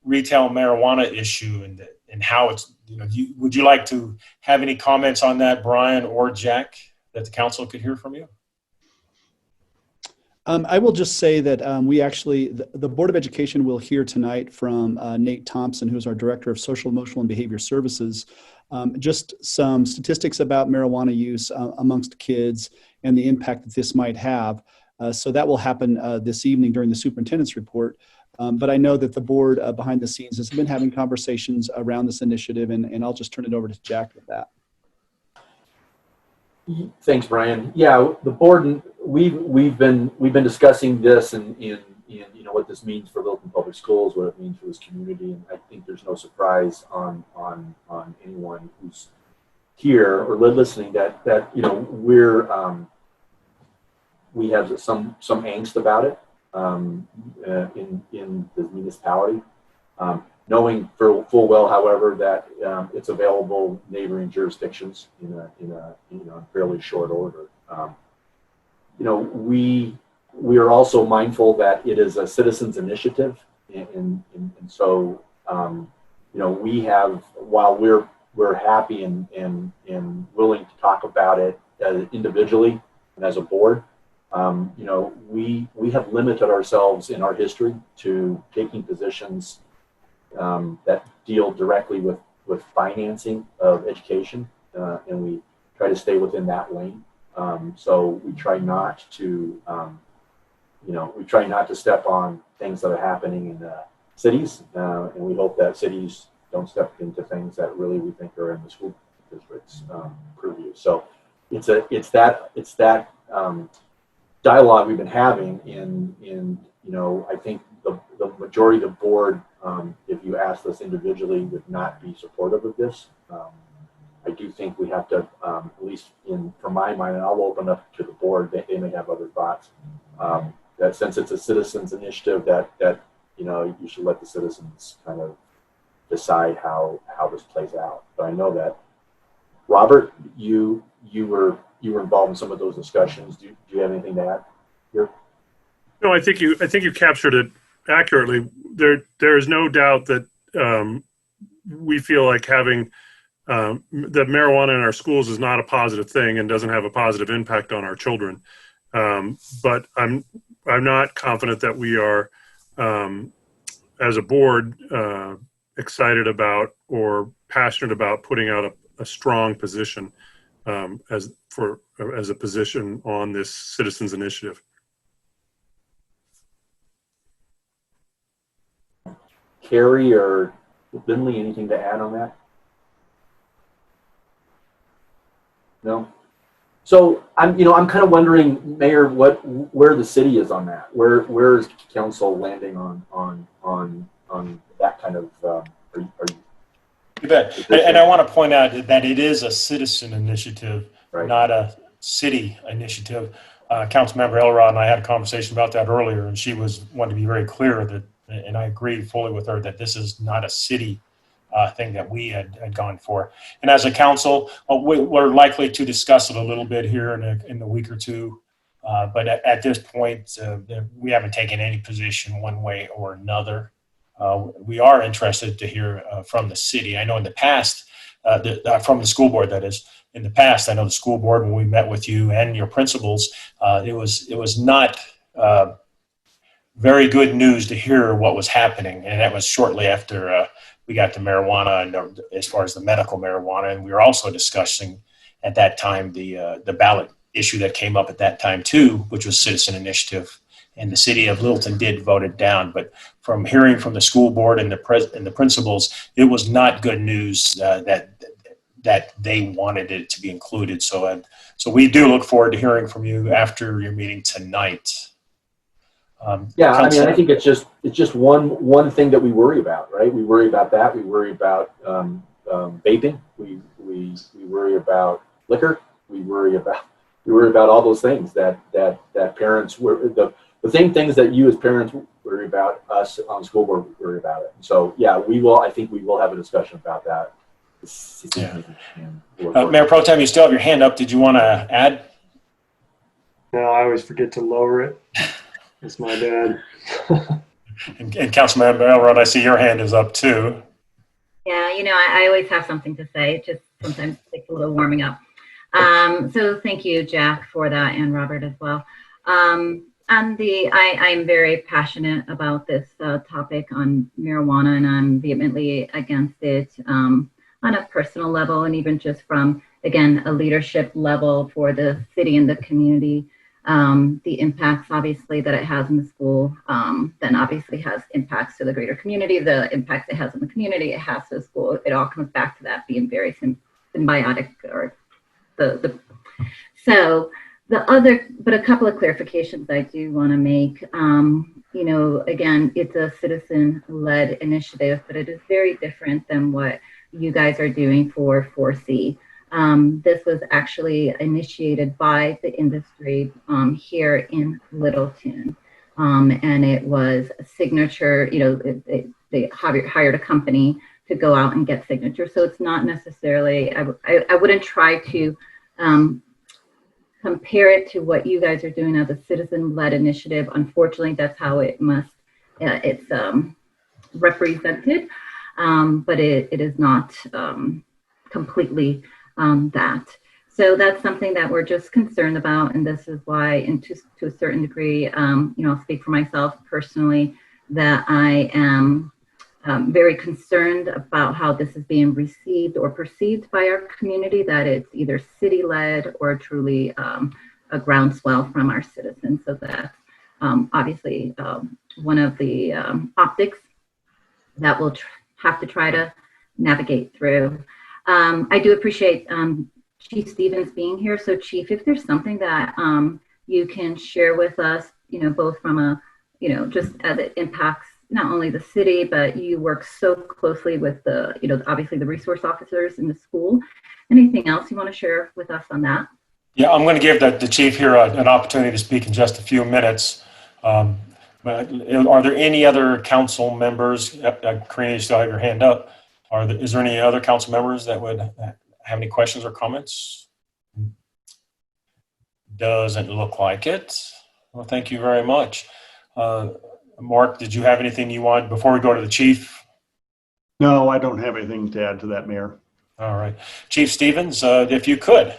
retail marijuana issue and how it's, would you like to have any comments on that, Brian or Jack, that the council could hear from you? I will just say that we actually, the Board of Education will hear tonight from Nate Thompson, who's our Director of Social, Emotional, and Behavior Services, just some statistics about marijuana use amongst kids and the impact that this might have. So that will happen this evening during the superintendent's report. But I know that the board behind the scenes has been having conversations around this initiative, and I'll just turn it over to Jack with that. Thanks, Brian. Yeah, the board, we've been discussing this and what this means for Littleton Public Schools, what it means for this community, and I think there's no surprise on anyone who's here or listening that we have some angst about it in the municipality, knowing full well, however, that it's available in neighboring jurisdictions in a fairly short order. We are also mindful that it is a citizens initiative, and so we have, while we're happy and willing to talk about it individually and as a board, we have limited ourselves in our history to taking positions that deal directly with financing of education, and we try to stay within that lane. So we try not to, step on things that are happening in cities, and we hope that cities don't step into things that really we think are in the school district's purview. So it's that dialogue we've been having in I think the majority of the board, if you ask us individually, would not be supportive of this. I do think we have to, at least from my mind, and I'll open up to the board, they may have other thoughts, that since it's a citizens initiative that you should let the citizens kind of decide how this plays out. But I know that, Robert, you were involved in some of those discussions. Do you have anything to add here? No, I think you captured it accurately, there is no doubt that we feel like having that marijuana in our schools is not a positive thing and doesn't have a positive impact on our children. But I'm not confident that we are, as a board, excited about or passionate about putting out a strong position as a position on this citizens initiative. Carrie or Lindley, anything to add on that? No. So I'm kind of wondering, Mayor, where the city is on that. Where is council landing on that kind of? Are you You bet. And I want to point out that it is a citizen initiative, right? not a city initiative. Councilmember Elrod and I had a conversation about that earlier, and she wanted to be very clear that, and I agree fully with her, that this is not a city thing that we had gone for. And as a council, we're likely to discuss it a little bit here in a week or two. But at this point, we haven't taken any position one way or another. We are interested to hear from the city. I know in the past, from the school board, that is, in the past, I know the school board, when we met with you and your principals, it was not very good news to hear what was happening. And that was shortly after we got to marijuana, and as far as the medical marijuana. And we were also discussing at that time the ballot issue that came up at that time too, which was citizen initiative. And the city of Littleton did vote it down. But from hearing from the school board and the principals, it was not good news that they wanted it to be included. So we do look forward to hearing from you after your meeting tonight. Yeah, I mean, I think it's just one thing that we worry about, right? We worry about that. We worry about vaping. We worry about liquor. We worry about all those things that parents the same things that you as parents worry about. Us on school board worry about it. So yeah, I think we will have a discussion about that. Yeah. Mayor Pro Tem, you still have your hand up. Did you want to add? No, I always forget to lower it. That's my bad. And Councilmember Elrod, I see your hand is up too. Yeah, I always have something to say. It just sometimes takes a little warming up. So thank you, Jack, for that, and Robert as well. I'm very passionate about this topic on marijuana, and I'm vehemently against it on a personal level, and even just from, again, a leadership level for the city and the community. The impacts, obviously, that it has in the school, then obviously has impacts to the greater community. The impacts it has in the community, it has to the school. It all comes back to that being very symbiotic, or but a couple of clarifications I do want to make. Again, it's a citizen-led initiative, but it is very different than what you guys are doing for 4C. This was actually initiated by the industry here in Littleton, and it was a signature. They hired a company to go out and get signatures. So it's not necessarily. I wouldn't try to compare it to what you guys are doing as a citizen-led initiative. Unfortunately, that's how it's represented, but it is not completely that. So that's something that we're just concerned about, and this is why, and to a certain degree, I'll speak for myself personally, that I am very concerned about how this is being received or perceived by our community, that it's either city-led or truly a groundswell from our citizens. So that's obviously one of the optics that we'll have to try to navigate through. I do appreciate Chief Stevens being here. So Chief, if there's something that you can share with us, both from a, just as it impacts not only the city, but you work so closely with the, obviously the resource officers in the school. Anything else you want to share with us on that? Yeah, I'm going to give the chief here an opportunity to speak in just a few minutes. But are there any other council members? Karina, you still have your hand up. Is there any other council members that would have any questions or comments? Doesn't look like it. Well, thank you very much. Mark, did you have anything you want before we go to the chief? No, I don't have anything to add to that, Mayor. All right. Chief Stevens, if you could.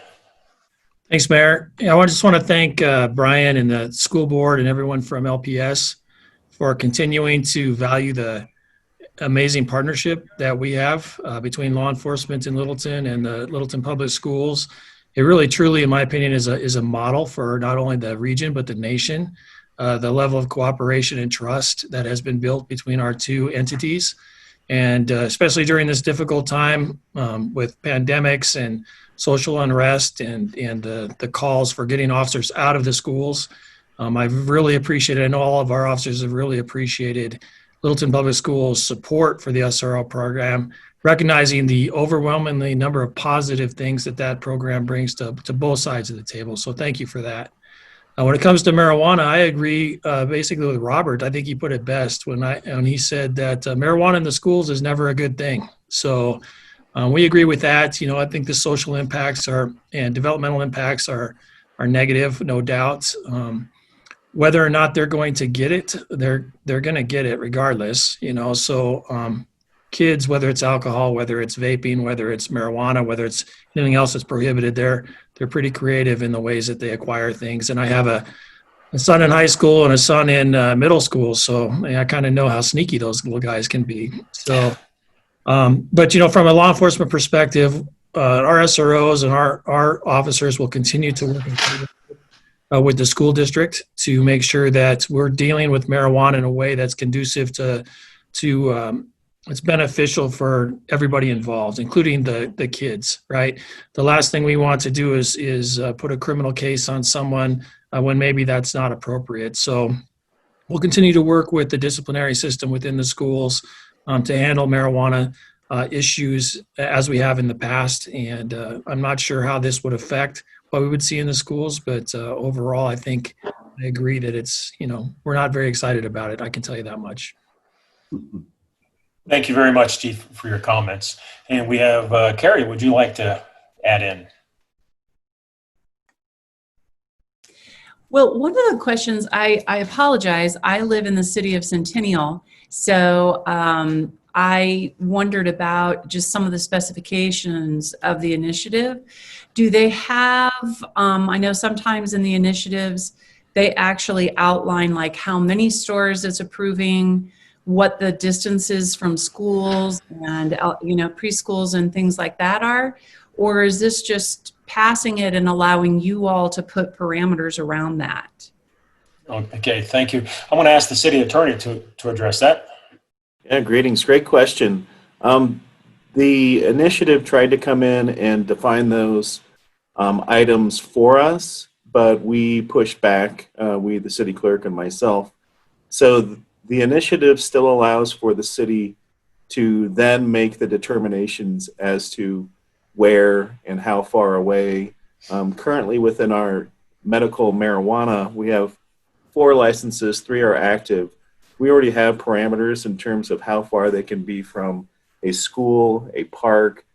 Thanks, Mayor. I just want to thank Brian and the school board and everyone from LPS for continuing to value the amazing partnership that we have between law enforcement in Littleton and the Littleton Public Schools. It really, truly, in my opinion, is a model for not only the region but the nation. The level of cooperation and trust that has been built between our two entities, and especially during this difficult time with pandemics and social unrest and the calls for getting officers out of the schools. I've really appreciated, I know all of our officers have really appreciated Littleton Public Schools' support for the SRO program, recognizing the overwhelmingly number of positive things that program brings to both sides of the table. So thank you for that. When it comes to marijuana, I agree basically with Robert. I think he put it best when he said that marijuana in the schools is never a good thing. So we agree with that. I think the social impacts and developmental impacts are negative, no doubt. Whether or not they're going to get it, they're going to get it regardless. So kids, whether it's alcohol, whether it's vaping, whether it's marijuana, whether it's anything else that's prohibited, they're pretty creative in the ways that they acquire things. And I have a son in high school and a son in middle school, so I kind of know how sneaky those little guys can be. So, but from a law enforcement perspective, our SROs and our officers will continue to work with the school district to make sure that we're dealing with marijuana in a way that's conducive to it's beneficial for everybody involved, including the kids, right? The last thing we want to do is put a criminal case on someone when maybe that's not appropriate. So we'll continue to work with the disciplinary system within the schools to handle marijuana issues as we have in the past. And I'm not sure how this would affect what we would see in the schools, but overall, I think I agree that it's, we're not very excited about it. I can tell you that much. Thank you very much, Chief, for your comments. And we have Carrie, would you like to add in? Well, one of the questions, I apologize, I live in the city of Centennial, so I wondered about just some of the specifications of the initiative. Do they have, I know sometimes in the initiatives, they actually outline like how many stores it's approving, what the distances from schools and preschools and things like that are, or is this just passing it and allowing you all to put parameters around that? Okay, thank you. I'm going to ask the city attorney to address that. Yeah, greetings. Great question. The initiative tried to come in and define those items for us, but we pushed back, the city clerk and myself. So the initiative still allows for the city to then make the determinations as to where and how far away. Currently within our medical marijuana, we have 4 licenses, 3 are active. We already have parameters in terms of how far they can be from a school, a park,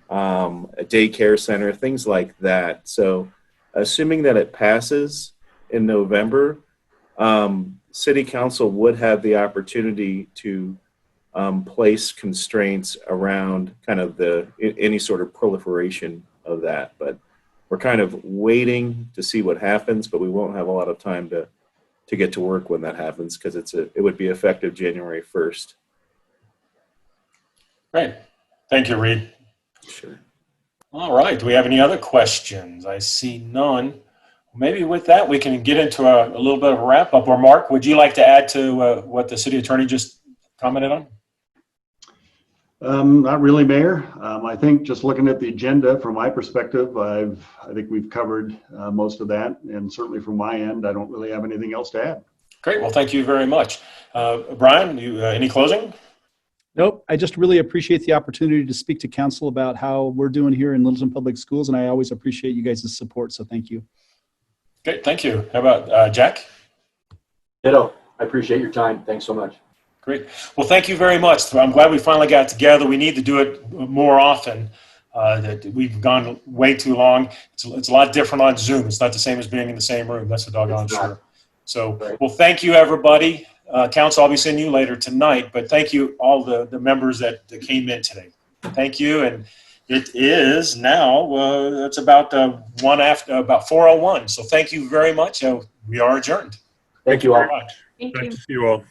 a daycare center, things like that. So assuming that it passes in November, City Council would have the opportunity to place constraints around kind of any sort of proliferation of that. But we're kind of waiting to see what happens, but we won't have a lot of time to get to work when that happens because it would be effective January 1st. Great. Thank you, Reed. Sure. All right. Do we have any other questions? I see none. Maybe with that, we can get into a little bit of a wrap up. Or Mark, would you like to add to what the city attorney just commented on? Not really, Mayor. I think just looking at the agenda from my perspective, I think we've covered most of that. And certainly from my end, I don't really have anything else to add. Great. Well, thank you very much. Brian, any closing? Nope. I just really appreciate the opportunity to speak to council about how we're doing here in Littleton Public Schools. And I always appreciate you guys' support. So thank you. Okay. Thank you. How about Jack? Ditto. I appreciate your time. Thanks so much. Great. Well, thank you very much. I'm glad we finally got together. We need to do it more often. That we've gone way too long. It's a lot different on Zoom. It's not the same as being in the same room. That's for doggone sure. So, well, thank you, everybody. Council, I'll be seeing you later tonight, but thank you all the members that came in today. Thank you, and it is now, it's about 4:01, so thank you very much. We are adjourned. Thank you all. Very much. Thank Nice you. to see you all.